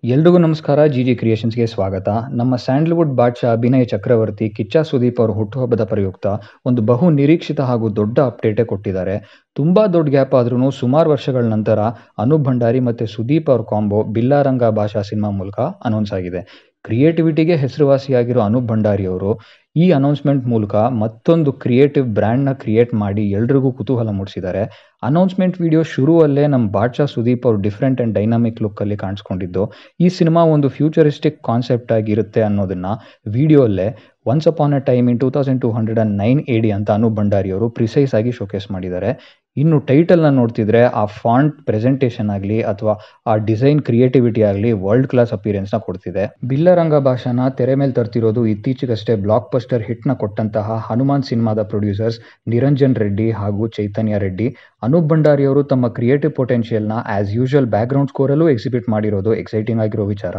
ಎಲ್ರಿಗೂ ನಮಸ್ಕಾರ. ಜಿ ಕ್ರಿಯೇಷನ್ಸ್ಗೆ ಸ್ವಾಗತ. ನಮ್ಮ ಸ್ಯಾಂಡಲ್ವುಡ್ ಬಾದ್‌ಶಾ ಅಭಿನಯ ಚಕ್ರವರ್ತಿ ಕಿಚ್ಚ ಸುದೀಪ್ ಅವರ ಹುಟ್ಟುಹಬ್ಬದ ಪ್ರಯುಕ್ತ ಒಂದು ಬಹು ನಿರೀಕ್ಷಿತ ಹಾಗೂ ದೊಡ್ಡ ಅಪ್ಡೇಟೇ ಕೊಟ್ಟಿದ್ದಾರೆ. ತುಂಬಾ ದೊಡ್ಡ ಗ್ಯಾಪ್ ಆದ್ರೂ ಸುಮಾರು ವರ್ಷಗಳ ನಂತರ ಅನೂಪ್ ಭಂಡಾರಿ ಮತ್ತು ಸುದೀಪ್ ಅವ್ರ ಕಾಂಬೋ ಬಿಲ್ಲಾರಂಗ ಭಾಷಾ ಸಿನಿಮಾ ಮೂಲಕ ಅನೌನ್ಸ್ ಆಗಿದೆ. ಕ್ರಿಯೇಟಿವಿಟಿಗೆ ಹೆಸರುವಾಸಿಯಾಗಿರೋ ಅನೂಪ್ ಭಂಡಾರಿ ಅವರು ಈ ಅನೌನ್ಸ್ಮೆಂಟ್ ಮೂಲಕ ಮತ್ತೊಂದು ಕ್ರಿಯೇಟಿವ್ ಬ್ರ್ಯಾಂಡ್ನ ಕ್ರಿಯೇಟ್ ಮಾಡಿ ಎಲ್ರಿಗೂ ಕುತೂಹಲ ಮೂಡಿಸಿದ್ದಾರೆ. ಅನೌನ್ಸ್ಮೆಂಟ್ ವಿಡಿಯೋ ಶುರುವಲ್ಲೇ ನಮ್ಮ ಬಾದ್‌ಶಾ ಸುದೀಪ್ ಅವರು ಡಿಫ್ರೆಂಟ್ ಆ್ಯಂಡ್ ಡೈನಾಮಿಕ್ ಲುಕ್ಕಲ್ಲಿ ಕಾಣಿಸ್ಕೊಂಡಿದ್ದು, ಈ ಸಿನಿಮಾ ಒಂದು ಫ್ಯೂಚರಿಸ್ಟಿಕ್ ಕಾನ್ಸೆಪ್ಟ್ ಆಗಿರುತ್ತೆ ಅನ್ನೋದನ್ನ ವಿಡಿಯೋಲ್ಲೇ once upon a time in 2209 AD ಅಂತ ಅನೂಪ್ ಭಂಡಾರಿ ಅವರು ಪ್ರಿಸೈಸ್ ಆಗಿ ಶೋಕೇಸ್ ಮಾಡಿದ್ದಾರೆ. ಇನ್ನು ಟೈಟಲ್ನ ನೋಡ್ತಿದ್ರೆ ಆ ಫಾಂಟ್ ಪ್ರೆಸೆಂಟೇಷನ್ ಆಗಲಿ ಅಥವಾ ಆ ಡಿಸೈನ್ ಕ್ರಿಯೇಟಿವಿಟಿ ಆಗಲಿ ವರ್ಲ್ಡ್ ಕ್ಲಾಸ್ ಅಪಿಯರೆನ್ಸ್ನ ಕೊಡ್ತಿದೆ. ಬಿಲ್ಲರಂಗ ಭಾಷಾನ ತೆರೆ ಮೇಲೆ ತರ್ತಿರೋದು ಇತ್ತೀಚೆಗಷ್ಟೇ ಬ್ಲಾಕ್ ಬಸ್ಟರ್ ಹಿಟ್ನ ಕೊಟ್ಟಂತಹ ಹನುಮಾನ್ ಸಿನಿಮಾದ ಪ್ರೊಡ್ಯೂಸರ್ಸ್ ನಿರಂಜನ್ ರೆಡ್ಡಿ ಹಾಗೂ ಚೈತನ್ಯ ರೆಡ್ಡಿ. ಅನೂಪ್ ಭಂಡಾರಿ ಅವರು ತಮ್ಮ ಕ್ರಿಯೇಟಿವ್ ಪೊಟೆನ್ಷಿಯಲ್ನ ಆಸ್ ಯೂಶುವಲ್ ಬ್ಯಾಕ್ಗ್ರೌಂಡ್ ಸ್ಕೋರಲ್ಲೂ ಎಕ್ಸಿಬಿಟ್ ಮಾಡಿರೋದು ಎಕ್ಸೈಟಿಂಗ್ ಆಗಿರೋ ವಿಚಾರ.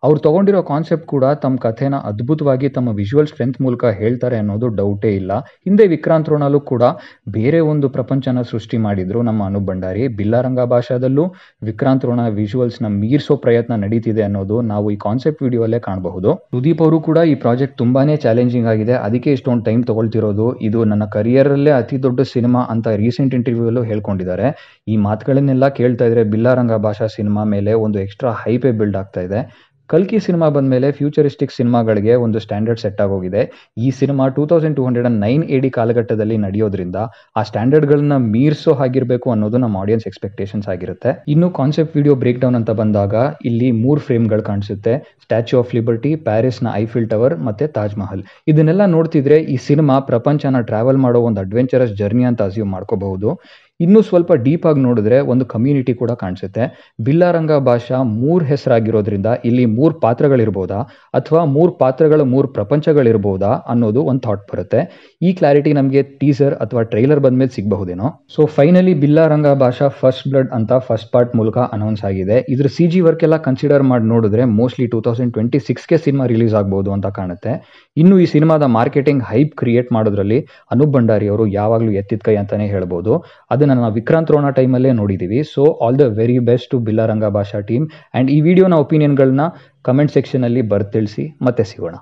ಅವ್ರು ತಗೊಂಡಿರೋ ಕಾನ್ಸೆಪ್ಟ್ ಕೂಡ ತಮ್ಮ ಕಥೆನ ಅದ್ಭುತವಾಗಿ ತಮ್ಮ ವಿಜುವಲ್ ಸ್ಟ್ರೆಂತ್ ಮೂಲಕ ಹೇಳ್ತಾರೆ ಅನ್ನೋದು ಡೌಟೇ ಇಲ್ಲ. ಹಿಂದೆ ವಿಕ್ರಾಂತ್ ರೋಣಲ್ಲೂ ಕೂಡ ಬೇರೆ ಒಂದು ಪ್ರಪಂಚನ ಸೃಷ್ಟಿ ಮಾಡಿದ್ರು ನಮ್ಮ ಅನೂಪ್ ಭಂಡಾರಿ. ಬಿಲ್ಲಾರಂಗ ಭಾಷಾದಲ್ಲೂ ವಿಕ್ರಾಂತ್ ರೋಣ ವಿಜುವಲ್ಸ್ನ ಮೀರಿಸೋ ಪ್ರಯತ್ನ ನಡೀತಿದೆ ಅನ್ನೋದು ನಾವು ಈ ಕಾನ್ಸೆಪ್ಟ್ ವಿಡಿಯೋಲ್ಲೇ ಕಾಣಬಹುದು. ಸುದೀಪ್ ಅವರು ಕೂಡ ಈ ಪ್ರಾಜೆಕ್ಟ್ ತುಂಬಾನೇ ಚಾಲೆಂಜಿಂಗ್ ಆಗಿದೆ, ಅದಕ್ಕೆ ಇಷ್ಟೊಂದು ಟೈಮ್ ತಗೊಳ್ತಿರೋದು, ಇದು ನನ್ನ ಕರಿಯರಲ್ಲೇ ಅತಿ ದೊಡ್ಡ ಸಿನಿಮಾ ಅಂತ ರೀಸೆಂಟ್ ಇಂಟರ್ವ್ಯೂಲ್ಲೂ ಹೇಳ್ಕೊಂಡಿದ್ದಾರೆ. ಈ ಮಾತುಗಳನ್ನೆಲ್ಲ ಕೇಳ್ತಾ ಇದ್ರೆ ಬಿಲ್ಲಾರಂಗ ಭಾಷಾ ಸಿನಿಮಾ ಮೇಲೆ ಒಂದು ಎಕ್ಸ್ಟ್ರಾ ಹೈಪೇ ಬಿಲ್ಡ್ ಆಗ್ತಾ ಇದೆ. ಕಲ್ಕಿ ಸಿನಿಮಾ ಬಂದಮೇಲೆ ಫ್ಯೂಚರಿಸ್ಟಿಕ್ ಸಿನಿಮಾಗಳಿಗೆ ಒಂದು ಸ್ಟ್ಯಾಂಡರ್ಡ್ ಸೆಟ್ ಆಗೋಗಿದೆ. ಈ ಸಿನಿಮಾ 2209 AD ಕಾಲಘಟ್ಟದಲ್ಲಿ ನಡೆಯೋದ್ರಿಂದ ಆ ಸ್ಟ್ಯಾಂಡರ್ಡ್ಗಳನ್ನ ಮೀರಿಸೋ ಹಾಗಿರಬೇಕು ಅನ್ನೋದು ನಮ್ಮ ಆಡಿಯನ್ಸ್ ಎಕ್ಸ್ಪೆಕ್ಟೇಷನ್ಸ್ ಆಗಿರುತ್ತೆ. ಇನ್ನು ಕಾನ್ಸೆಪ್ಟ್ ವಿಡಿಯೋ ಬ್ರೇಕ್ ಡೌನ್ ಅಂತ ಬಂದಾಗ ಇಲ್ಲಿ 3 ಫ್ರೇಮ್ಗಳು ಕಾಣಿಸುತ್ತೆ: ಸ್ಟ್ಯಾಚ್ಯೂ ಆಫ್ ಲಿಬರ್ಟಿ, ಪ್ಯಾರಿಸ್ನ ಐಫಿಲ್ ಟವರ್ ಮತ್ತೆ ತಾಜ್ ಮಹಲ್. ಇದನ್ನೆಲ್ಲ ನೋಡ್ತಿದ್ರೆ ಈ ಸಿನಿಮಾ ಪ್ರಪಂಚನ ಟ್ರಾವೆಲ್ ಮಾಡೋ ಒಂದು ಅಡ್ವೆಂಚರಸ್ ಜರ್ನಿ ಅಂತ ಅಸ್ಯೂಮ್ ಮಾಡ್ಕೋಬಹುದು. ಇನ್ನೂ ಸ್ವಲ್ಪ ಡೀಪ್ ಆಗಿ ನೋಡಿದ್ರೆ ಒಂದು ಕಮ್ಯುನಿಟಿ ಕೂಡ ಕಾಣಿಸುತ್ತೆ. ಬಿಲ್ಲಾರಂಗ ಭಾಷಾ 3 ಹೆಸರಾಗಿರೋದ್ರಿಂದ ಇಲ್ಲಿ 3 ಪಾತ್ರಗಳಿರ್ಬೋದಾ ಅಥವಾ 3 ಪಾತ್ರಗಳ 3 ಪ್ರಪಂಚಗಳಿರ್ಬೋದಾ ಅನ್ನೋದು ಒಂದು ಥಾಟ್ ಬರುತ್ತೆ. ಈ ಕ್ಲಾರಿಟಿ ನಮಗೆ ಟೀಸರ್ ಅಥವಾ ಟ್ರೈಲರ್ ಬಂದ್ಮೇಲೆ ಸಿಗಬಹುದೇನೋ. ಸೊ ಫೈನಲಿ ಬಿಲ್ಲಾರಂಗ ಭಾಷಾ ಫಸ್ಟ್ ಬ್ಲಡ್ ಅಂತ ಫಸ್ಟ್ ಪಾರ್ಟ್ ಮೂಲಕ ಅನೌನ್ಸ್ ಆಗಿದೆ. ಇದ್ರ CG ವರ್ಕ್ ಎಲ್ಲ ಕನ್ಸಿಡರ್ ಮಾಡಿ ನೋಡಿದ್ರೆ ಮೋಸ್ಟ್ಲಿ 2026ಗೆ ಸಿನಿಮಾ ರಿಲೀಸ್ ಆಗ್ಬೋದು ಅಂತ ಕಾಣುತ್ತೆ. ಇನ್ನು ಈ ಸಿನಿಮಾದ ಮಾರ್ಕೆಟಿಂಗ್ ಹೈಪ್ ಕ್ರಿಯೇಟ್ ಮಾಡೋದ್ರಲ್ಲಿ ಅನೂಪ್ ಭಂಡಾರಿ ಅವರು ಯಾವಾಗಲೂ ಎತ್ತಿದ ಕೈ ಅಂತಾನೆ ಹೇಳ್ಬೋದು. ಅದನ್ನ ನಾವು ವಿಕ್ರಾಂತ್ ರೋಣ ಟೈಮಲ್ಲೇ ನೋಡಿದ್ದೀವಿ. So all the very best to Billa Ranga Baasha team. And ಈ ವಿಡಿಯೋನ ಒಪಿನಿಯನ್ಗಳನ್ನ ಕಮೆಂಟ್ ಸೆಕ್ಷನಲ್ಲಿ ತಿಳಿಸಿ. ಮತ್ತೆ ಸಿಗೋಣ.